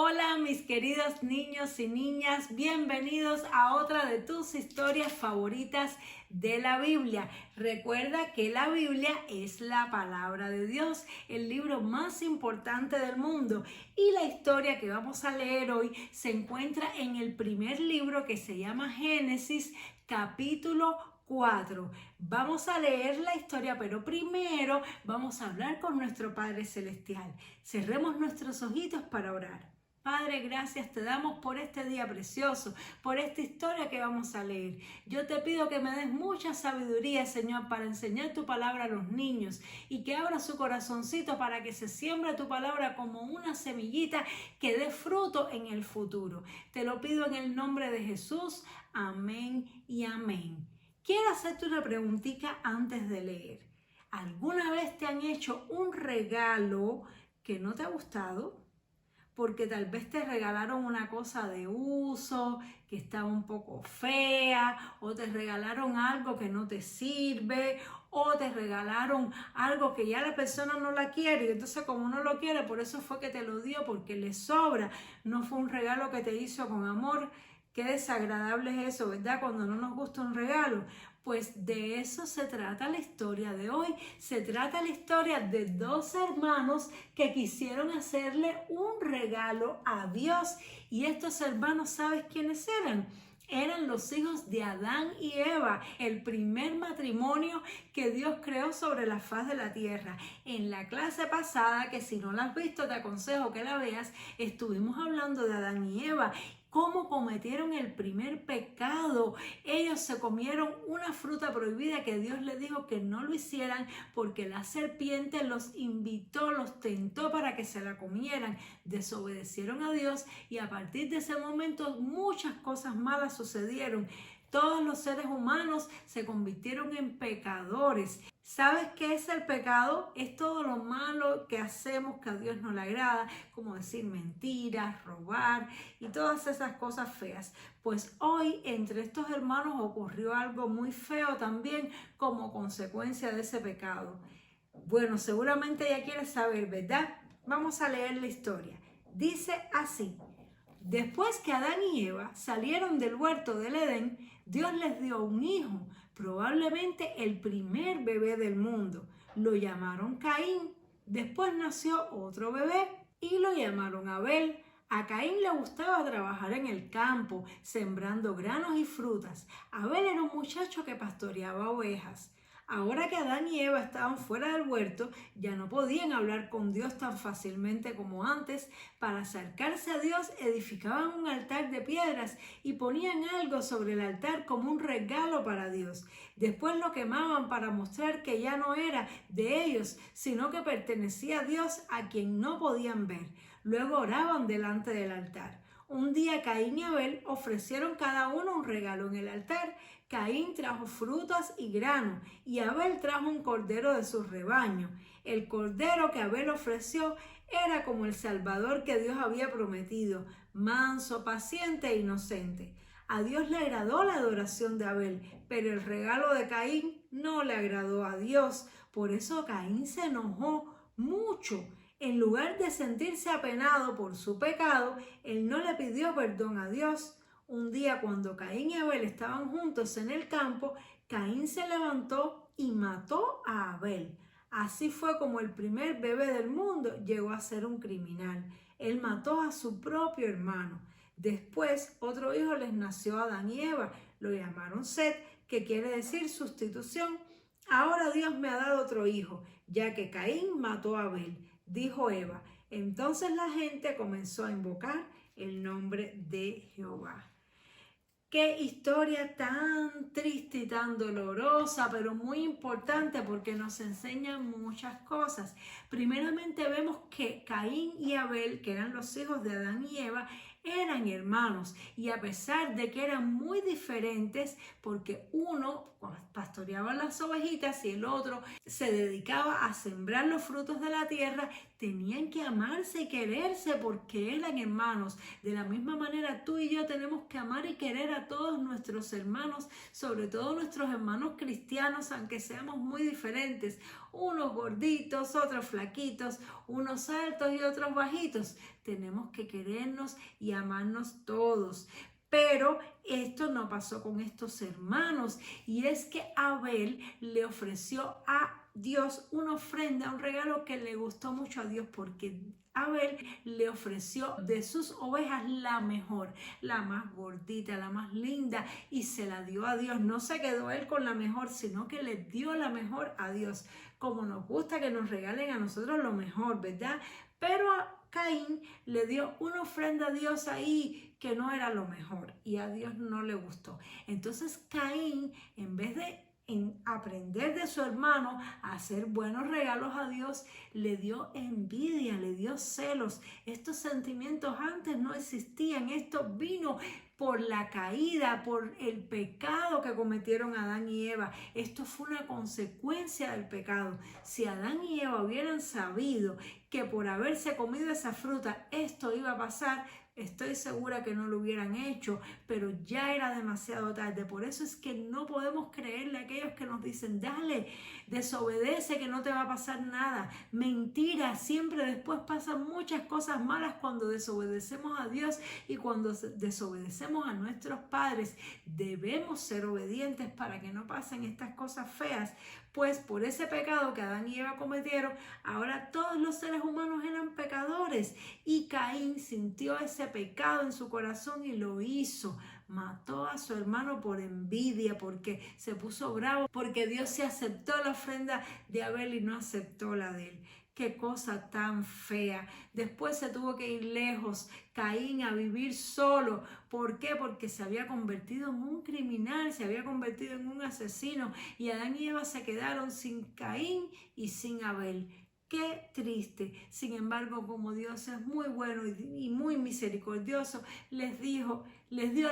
Hola mis queridos niños y niñas, bienvenidos a otra de tus historias favoritas de la Biblia. Recuerda que la Biblia es la palabra de Dios, el libro más importante del mundo, y la historia que vamos a leer hoy se encuentra en el primer libro que se llama Génesis, capítulo 4. Vamos a leer la historia, pero primero vamos a hablar con nuestro Padre Celestial. Cerremos nuestros ojitos para orar. Padre, gracias te damos por este día precioso, por esta historia que vamos a leer. Yo te pido que me des mucha sabiduría, Señor, para enseñar tu palabra a los niños y que abra su corazoncito para que se siembre tu palabra como una semillita que dé fruto en el futuro. Te lo pido en el nombre de Jesús. Amén y amén. Quiero hacerte una preguntita antes de leer. ¿Alguna vez te han hecho un regalo que no te ha gustado? Porque tal vez te regalaron una cosa de uso que estaba un poco fea, o te regalaron algo que no te sirve, o te regalaron algo que ya la persona no la quiere, y entonces como no lo quiere, por eso fue que te lo dio, porque le sobra, no fue un regalo que te hizo con amor. Qué desagradable es eso, ¿verdad? Cuando no nos gusta un regalo. Pues de eso se trata la historia de hoy. Se trata la historia de dos hermanos que quisieron hacerle un regalo a Dios. Y estos hermanos, ¿sabes quiénes eran? Eran los hijos de Adán y Eva, el primer matrimonio que Dios creó sobre la faz de la tierra. En la clase pasada, que si no la has visto te aconsejo que la veas, estuvimos hablando de Adán y Eva, cómo cometieron el primer pecado. Ellos se comieron una fruta prohibida que Dios les dijo que no lo hicieran porque la serpiente los invitó, los tentó para que se la comieran. Desobedecieron a Dios y a partir de ese momento muchas cosas malas sucedieron. Todos los seres humanos se convirtieron en pecadores. ¿Sabes qué es el pecado? Es todo lo malo que hacemos que a Dios no le agrada, como decir mentiras, robar y todas esas cosas feas. Pues hoy entre estos hermanos ocurrió algo muy feo también como consecuencia de ese pecado. Bueno, seguramente ya quieres saber, ¿verdad? Vamos a leer la historia. Dice así: después que Adán y Eva salieron del huerto del Edén, Dios les dio un hijo, probablemente el primer bebé del mundo. Lo llamaron Caín. Después nació otro bebé y lo llamaron Abel. A Caín le gustaba trabajar en el campo, sembrando granos y frutas. Abel era un muchacho que pastoreaba ovejas. Ahora que Adán y Eva estaban fuera del huerto, ya no podían hablar con Dios tan fácilmente como antes. Para acercarse a Dios, edificaban un altar de piedras y ponían algo sobre el altar como un regalo para Dios. Después lo quemaban para mostrar que ya no era de ellos, sino que pertenecía a Dios, a quien no podían ver. Luego oraban delante del altar. Un día Caín y Abel ofrecieron cada uno un regalo en el altar. Caín trajo frutas y grano y Abel trajo un cordero de su rebaño. El cordero que Abel ofreció era como el Salvador que Dios había prometido, manso, paciente e inocente. A Dios le agradó la adoración de Abel, pero el regalo de Caín no le agradó a Dios. Por eso Caín se enojó mucho. En lugar de sentirse apenado por su pecado, él no le pidió perdón a Dios. Un día, cuando Caín y Abel estaban juntos en el campo, Caín se levantó y mató a Abel. Así fue como el primer bebé del mundo llegó a ser un criminal. Él mató a su propio hermano. Después, otro hijo les nació a Adán y Eva. Lo llamaron Set, que quiere decir sustitución. Ahora Dios me ha dado otro hijo, ya que Caín mató a Abel, dijo Eva. Entonces la gente comenzó a invocar el nombre de Jehová. Qué historia tan triste y tan dolorosa, pero muy importante porque nos enseña muchas cosas. Primeramente vemos que Caín y Abel, que eran los hijos de Adán y Eva, eran hermanos, y a pesar de que eran muy diferentes, porque uno pastoreaba las ovejitas y el otro se dedicaba a sembrar los frutos de la tierra, tenían que amarse y quererse porque eran hermanos. De la misma manera tú y yo tenemos que amar y querer a todos nuestros hermanos, sobre todo nuestros hermanos cristianos, aunque seamos muy diferentes. unos gorditos, otros flaquitos, unos altos y otros bajitos. Tenemos que querernos y amarnos todos. Pero esto no pasó con estos hermanos, y es que Abel le ofreció a Dios una ofrenda, un regalo que le gustó mucho a Dios, porque Abel le ofreció de sus ovejas la mejor, la más gordita, la más linda, y se la dio a Dios. No se quedó él con la mejor, sino que le dio la mejor a Dios. Como nos gusta que nos regalen a nosotros lo mejor, ¿verdad? Pero Caín le dio una ofrenda a Dios ahí que no era lo mejor, y a Dios no le gustó. Entonces Caín, en vez de aprender de su hermano a hacer buenos regalos a Dios, le dio envidia, le dio celos. Estos sentimientos antes no existían. Esto vino por la caída, por el pecado que cometieron Adán y Eva. Esto fue una consecuencia del pecado. Si Adán y Eva hubieran sabido que por haberse comido esa fruta esto iba a pasar, estoy segura que no lo hubieran hecho, pero ya era demasiado tarde. Por eso es que no podemos creerle a aquellos que nos dicen, dale, desobedece que no te va a pasar nada. Mentira, siempre después pasan muchas cosas malas cuando desobedecemos a Dios y cuando desobedecemos a nuestros padres. Debemos ser obedientes para que no pasen estas cosas feas, pues por ese pecado que Adán y Eva cometieron, ahora todos los seres humanos eran pecadores, y Caín sintió ese pecado en su corazón y lo hizo. Mató a su hermano por envidia, porque se puso bravo, porque Dios se aceptó la ofrenda de Abel y no aceptó la de él. Qué cosa tan fea. Después se tuvo que ir lejos, Caín, a vivir solo. ¿Por qué? Porque se había convertido en un criminal, se había convertido en un asesino, y Adán y Eva se quedaron sin Caín y sin Abel. Qué triste. Sin embargo, como Dios es muy bueno y muy misericordioso, les dio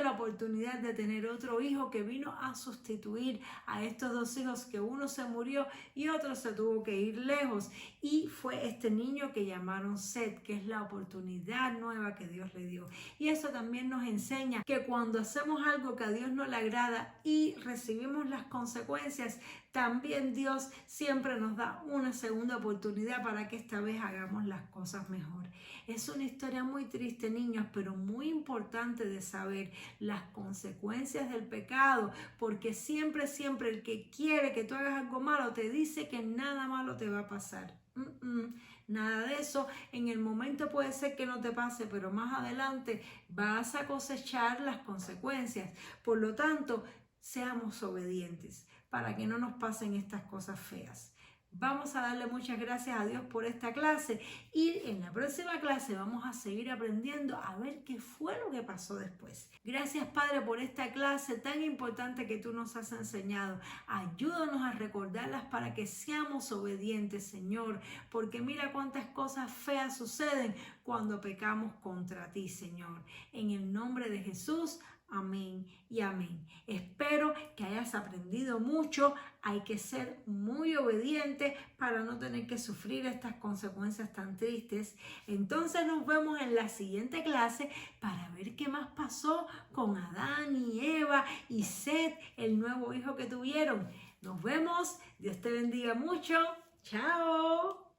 la oportunidad de tener otro hijo que vino a sustituir a estos dos hijos, que uno se murió y otro se tuvo que ir lejos. Y fue este niño que llamaron Set, que es la oportunidad nueva que Dios le dio. Y eso también nos enseña que cuando hacemos algo que a Dios no le agrada y recibimos las consecuencias, también Dios siempre nos da una segunda oportunidad para que esta vez hagamos las cosas mejor. Es una historia muy triste, niños, pero muy importante de saber las consecuencias del pecado, porque siempre el que quiere que tú hagas algo malo te dice que nada malo te va a pasar. Nada de eso. En el momento puede ser que no te pase, pero más adelante vas a cosechar las consecuencias. Por lo tanto, seamos obedientes para que no nos pasen estas cosas feas. Vamos a darle muchas gracias a Dios por esta clase, y en la próxima clase vamos a seguir aprendiendo a ver qué fue lo que pasó después. Gracias, Padre, por esta clase tan importante que tú nos has enseñado. Ayúdanos a recordarlas para que seamos obedientes, Señor, porque mira cuántas cosas feas suceden cuando pecamos contra ti, Señor. En el nombre de Jesús, amén y amén. Espero que hayas aprendido mucho. Hay que ser muy obediente para no tener que sufrir estas consecuencias tan tristes. Entonces nos vemos en la siguiente clase para ver qué más pasó con Adán y Eva y Set, el nuevo hijo que tuvieron. Nos vemos. Dios te bendiga mucho. Chao.